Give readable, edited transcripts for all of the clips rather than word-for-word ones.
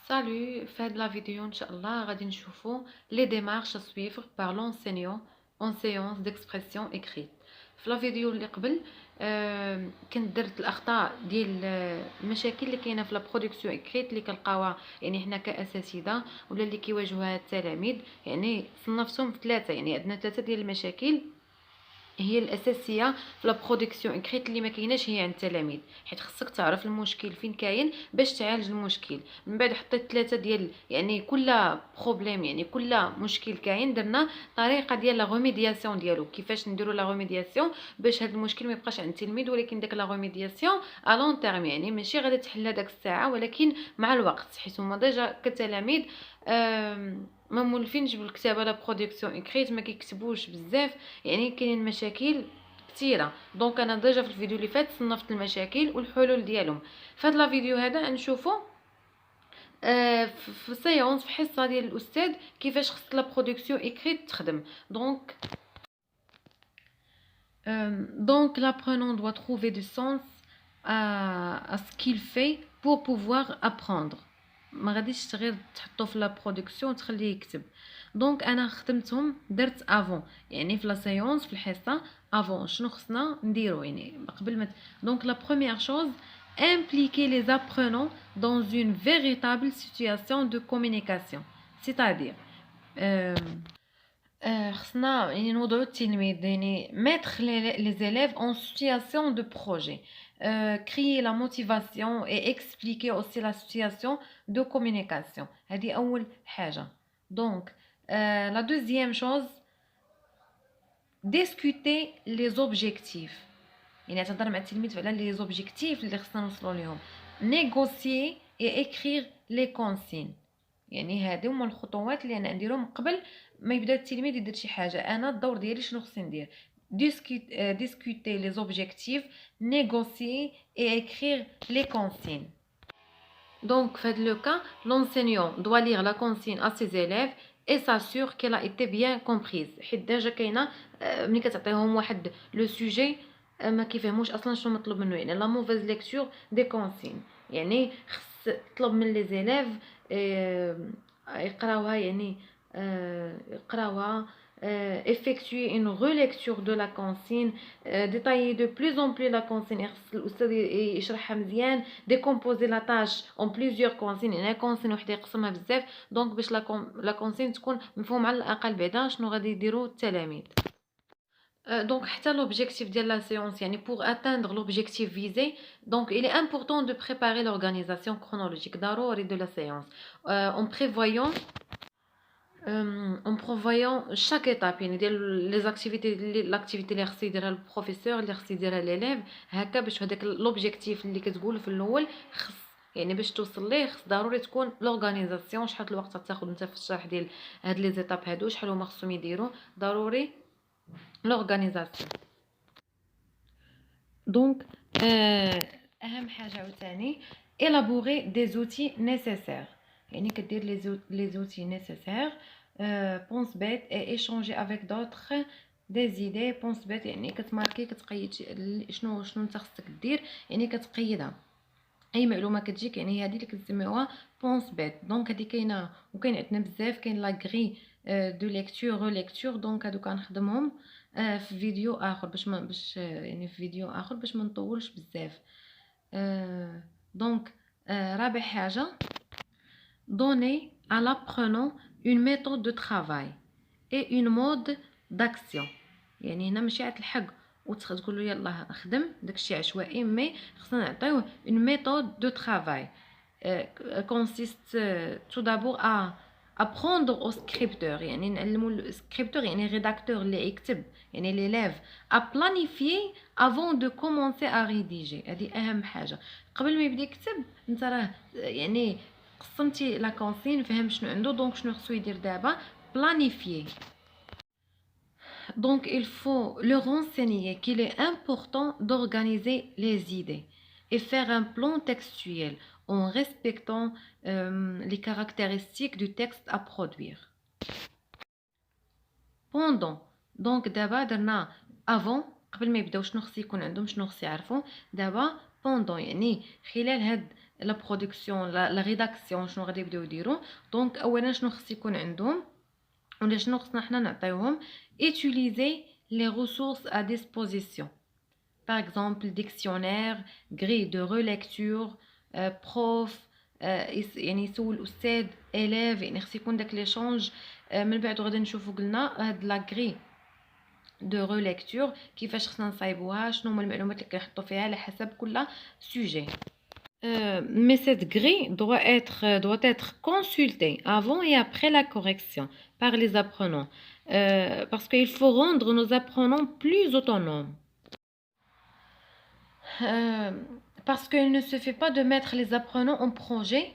Salut, fin de la vidéo, Inch'Allah, غادي نشوفوا les démarches à suivre par l'enseignant en séance d'expression écrite. في لا فيديو اللي قبل كنت درت الاخطاء ديال المشاكل اللي كاينه في لا برودكسيون اكريت اللي كنلقاوها يعني حنا كاساتذه ولا اللي كيواجهوها التلاميذ. يعني صنفتهم في ثلاثه، يعني عندنا ثلاثه ديال المشاكل هي الاساسيه في لا برودكسيون اكريت اللي ما كايناش هي عند التلاميذ، حيت خصك تعرف المشكل فين كاين باش تعالج المشكل. من بعد حطيت ثلاثه ديال يعني كل بروبليم، يعني كل مشكل كاين درنا طريقه ديال لا ريميدياسيون ديالو، كيفاش نديروا لا ريميدياسيون باش هذا المشكل ما يبقاش عند التلميذ، ولكن داك لا ريميدياسيون ا لون تيرم، يعني ماشي غادي تحل هذاك الساعه ولكن مع الوقت، حيت هما ديجا كتلاميذ ما مولفينش بالكتابه لا برودكسيون اكريت، ما كيكتبوش بزاف، يعني كاينين مشاكل كثيره. دونك انا ديجا في الفيديو اللي فات صنفت المشاكل والحلول ديالهم. في هذا الفيديو هذا نشوفوا في سيونس في حصه ديال الاستاذ كيفاش خص لا برودكسيون اكريت تخدم. Donc l'apprenant doit trouver du sens à ce qu'il fait pour pouvoir apprendre. ما غاديش غير تحطو في لا برودكسيون وتخليه يكتب. دونك انا خدمتهم درت افون، يعني في لا سيونس في الحصه افون شنو خصنا نديرو يعني قبل ما دونك لا بروميير شوز impliquer les apprenants dans une véritable situation de communication, c'est-à-dire خصنا يعني نوضعوا التلميذ، يعني mettre les élèves en situation de projet, créer la motivation et expliquer aussi la situation de communication. هذه أول حاجة. Donc la deuxième chose, discuter les objectifs، يعني تهضر مع التلميذ على les objectifs اللي خصنا نوصلوا لهم. négocier et écrire les consignes، يعني هادو هما الخطوات اللي انا نديرهم قبل ما يبدا التلميذ يدير شي حاجه. انا الدور ديالي شنو خصني ندير؟ discuter les objectifs, négocier et écrire les consignes. Donc faites le cas, l'enseignant doit lire la consigne à ses élèves et s'assure qu'elle a été bien comprise. حيت ديجا كاينه ملي كتعطيهم واحد لو سوجي ما كيفهموش اصلا شنو مطلوب منه، يعني لا موفيز ليكتور دي كونسين، يعني خص تطلب من لي زيليف يقراوها، يعني يقراوها effectuer une relecture de la consigne, détailler de plus en plus la consigne، خص الاستاذ يشرحها مزيان، décomposer la tâche en plusieurs consignes، يعني كونسين وحده يقسمها بزاف، دونك باش لا كونسين تكون مفهومه على الاقل بعدا شنو غادي يديروا التلاميذ. Donc حتى l'objectif de la séance, يعني pour atteindre l'objectif visé, donc il est important de préparer l'organisation chronologique ضروري de la séance en prévoyant chaque étape، يعني ديال les activités l'activité اللي خص يديرها البروفيسور اللي خص يديرها l'élève، هكا باش هذاك l'objectif اللي كتقول في الاول خص يعني باش توصل ليه خص ضروري تكون لورغانيزاسيون، شحال الوقت غتاخد انت في الشرح ديال هاد لي زيتاب هادو، شحال هما خصهم يديروا، ضروري l'organisation. Donc اهم حاجه عاوتاني élaborer des outils nécessaires، يعني كدير les outils nécessaires. pense bête et échanger avec d'autres des idées. pense bête يعني كتماركي كتقيد شنو انت خصك دير، يعني كتقيدها اي معلومه كتجيك، يعني هذه اللي كنسميوها بونس بيت. دونك هذه كاينه وكاين عندنا بزاف، كاين لا غري دو ليكتور ريليكتور، دونك هادو كنخدمهم في فيديو اخر باش يعني في فيديو اخر باش ما نطولش بزاف. دونك رابع حاجه donner à l'apprenant une méthode de travail et une mode d'action، يعني هنا ماشي عاد وتقول له يلاه خدم داكشي عشوائي، مي خصنا نعطيوه une méthode de travail consiste tout d'abord à apprendre au scripteur، يعني نعلمو السكريبتور يعني ريداكتور اللي يكتب، يعني l'élève à planifier avant de commencer à rédiger. هذه اهم حاجه قبل ما يبدا يكتب انت راه يعني قسمتي لا كونسين، فهم شنو عنده، دونك شنو خصو يدير دابا planifier. Donc il faut leur enseigner qu'il est important d'organiser les idées et faire un plan textuel en respectant les caractéristiques du texte à produire. Pendant، donc دابا درنا avant قبل ما يبداو شنو خص يكون عندهم شنو خص يعرفوا، دابا pendant يعني خلال هاد لا برودكسيون لا ريداكسيون شنو غادي يبداو يديروا. دونك اولا شنو خص يكون عندهم ولا شنو خصنا حنا نعطيوهم؟ utiliser les ressources à disposition. Par exemple, dictionnaire, grille de relecture, prof, يعني يسول الأستاذ élève، يعني خص يكون داك l'échange. من بعد غادي نشوفو قلنا هاد لا grille de relecture كيفاش خصنا نصايبوها، شنو هما المعلومات اللي كنحطو فيها على حسب كل sujet. Mais cette grille doit être consultée avant et après la correction par les apprenants, parce qu'il faut rendre nos apprenants plus autonomes. Parce qu'il ne suffit pas de mettre les apprenants en projet,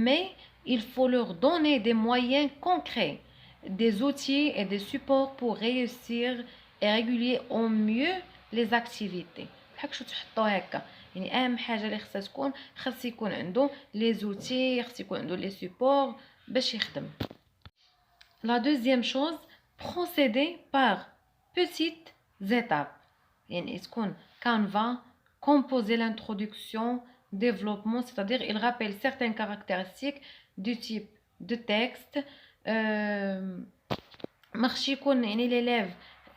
mais il faut leur donner des moyens concrets, des outils et des supports pour réussir et réguler au mieux les activités. بحال تحطوا هكا، يعني اهم حاجه اللي خصها تكون، خص يكون عنده لي زوتي، خص يكون عنده لي سيبور باش يخدم. La deuxième chose, procéder par petites étapes. يعني تكون Canva composer l'introduction, développement, c'est-à-dire il rappelle certaines caractéristiques du type de texte. ماخش يكون يعني l'élève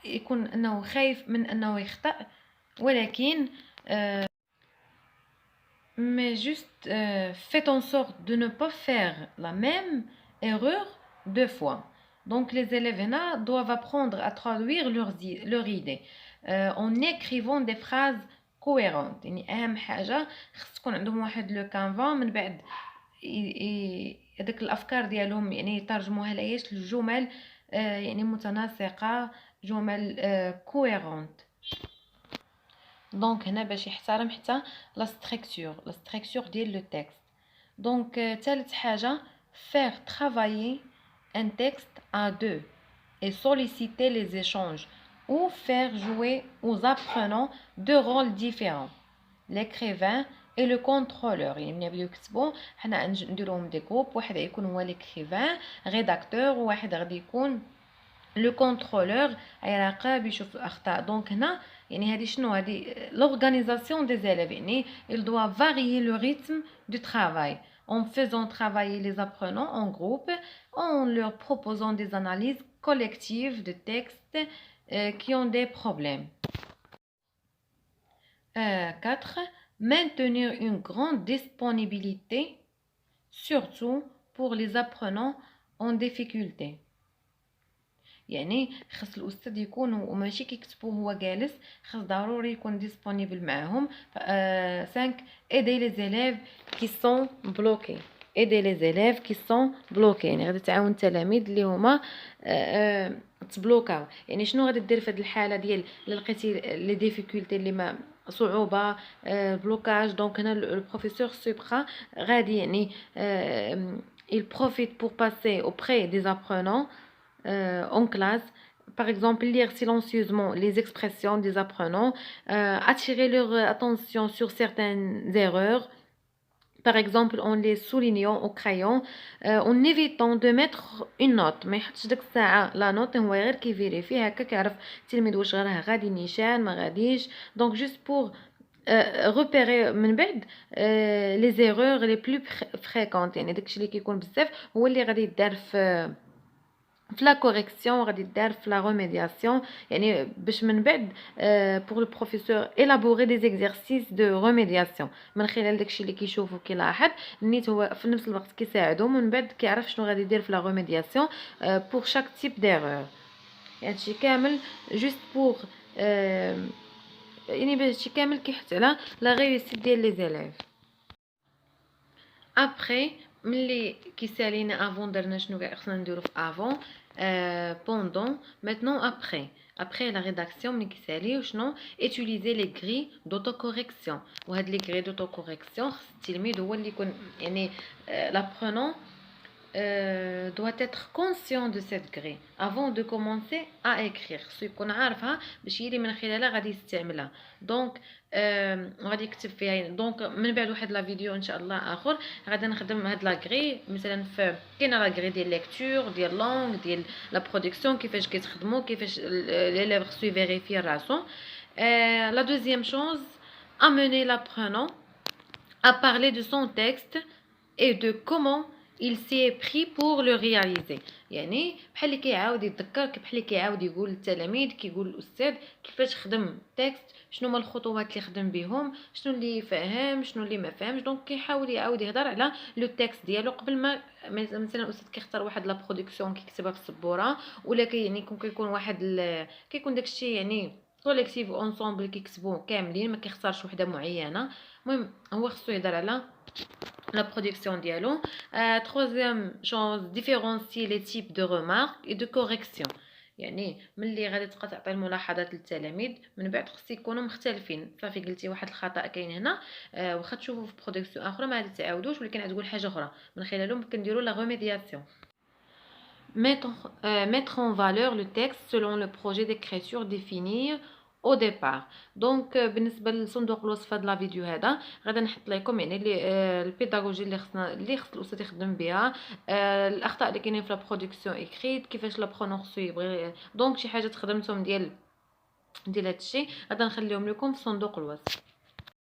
يكون انه خايف من انه يخطأ، ولكن mais juste faites en sorte de ne pas faire la même erreur deux fois. Donc les élèves doivent apprendre à traduire leur idée en écrivant des phrases cohérentes. يعني اهم حاجه خص تكون عندهم واحد لو كانفا، من بعد هذاك الافكار ديالهم يعني يترجموها لايش الجمل يعني متناسقه، جمل كوهيرونت. دونك هنا باش يحترم حتى لا ستركتور ديال لو تكست. دونك ثالث حاجه faire travailler un texte à deux et solliciter les échanges ou faire jouer aux apprenants deux rôles différents, l'écrivain et le contrôleur. يعني ملي يبداو يكتبوا حنا نديروهم دي جروب، واحد غيكون هو l'écrivain rédacteur وواحد غادي يكون لو كونترولور يراقب يشوف الاخطاء. دونك هنا يعني هذه شنو هذه l'organisation des élèves، يعني il doit varier le rythme du travail en faisant travailler les apprenants en groupe, en leur proposant des analyses collectives de textes qui ont des problèmes. 4. Maintenir une grande disponibilité, surtout pour les apprenants en difficulté. يعني خص الاستاذ يكون وماشي كيكتبوا هو جالس، خص ضروري يكون ديسپونيبل معاهم. 5 aider les élèves qui sont bloqués. aider les élèves qui sont bloqués يعني غادي تعاون التلاميذ اللي هما تبلوكاو. يعني شنو غادي دير في هذه الحاله ديال لقيتي لي ديفيكولتي اللي ما صعوبه بلوكاج. دونك هنا البروفيسور سوبرا غادي يعني il profite pour passer auprès des apprenants en classe, par exemple lire silencieusement les expressions des apprenants, attirer leur attention sur certaines erreurs, par exemple en les soulignant au crayon, en évitant de mettre une note. ما يحطش ديك الساعه لا نوت، هو غير كيفيريفي هكا كيعرف التلميذ واش راه غادي نيشان ما غاديش. دونك جوست بور repérer من بعد les erreurs les plus fréquentes، يعني داكشي اللي كيكون بزاف هو اللي غادي يدار في la correction، غادي يدار في la remédiation. يعني باش من بعد pour le professeur élaborer des exercices de remédiation من خلال داكشي اللي كيشوفو كيلاحظ، نيت هو في نفس الوقت كيساعدهم ومن بعد كيعرف شنو غادي يدير في la remédiation pour chaque type d'erreur. هادشي كامل جوست بور يعني هادشي كامل كيحث على la réussite ديال لي زيليف. après ملي كيسالينا افون درنا شنو خصنا نديرو في افون pendant maintenant après la rédaction ملي كيساليو شنو utiliser les grilles d'autocorrection. وهاد لي grilles d'autocorrection خص التلميذ هو اللي يكون يعني l'apprenant doit être conscient de cette grille avant de commencer à écrire. خصو يكون عارفها باش يلي من خلالها غادي يستعملها. دونك غادي يكتب فيها. دونك من بعد واحد لا فيديو ان شاء الله اخر غادي نخدم هاد لا غري. مثلا في كاينه لا غري ديال ليكتور ديال لونغ ديال لا برودكسيون كيفاش كيتخدموا كيفاش ليليف خصو يفيريفي راسو. لا دوزيام شوز amener l'apprenant a parlé de son texte et de comment il s'y est pris pour le réaliser. يعني بحال اللي كيعاود يتذكر، بحال اللي كيعاود يقول للتلاميذ، كيقول للاستاذ كيفاش خدم تكست، شنو هما الخطوات اللي خدم بهم، شنو اللي فاهم، شنو اللي ما فهمش. دونك كيحاول يعاود يهضر على لو تكست ديالو قبل ما مثلا الاستاذ كيختار واحد لا برودكسيون كيكتبها في السبوره، ولا يعني كيكون واحد كيكون داكشي يعني كوليكتيف اونصومبل كيكتبوه كاملين، ما كيختارش وحده معينه. المهم هو خصو يهضر على la production dialogue. Troisième chose, différencier les types de remarques et de corrections. يعني ملي غادي تبقى تعطي الملاحظات للتلاميذ من بعد خص يكونوا مختلفين. صافي قلتي واحد الخطا كاين هنا، واخا تشوفوا في برودكسيون اخرى ما غادي تعاودوش، ولكن غتقول حاجه اخرى من خلالهم كنديروا لا ريميدياسيون. Mettre en valeur le texte selon le projet d'écriture défini au départ. دونك بالنسبه لصندوق الوصف هذا الفيديو هذا غادي نحط لكم يعني البيداغوجي اللي خص الاستاذ يخدم بها، الاخطاء اللي كاينين في لا برودكسيون اكريت، كيفاش لا برونونسو يبغي. دونك شي حاجه تخدمتهم ديال هادشي غادي نخليهم لكم في صندوق الوصف.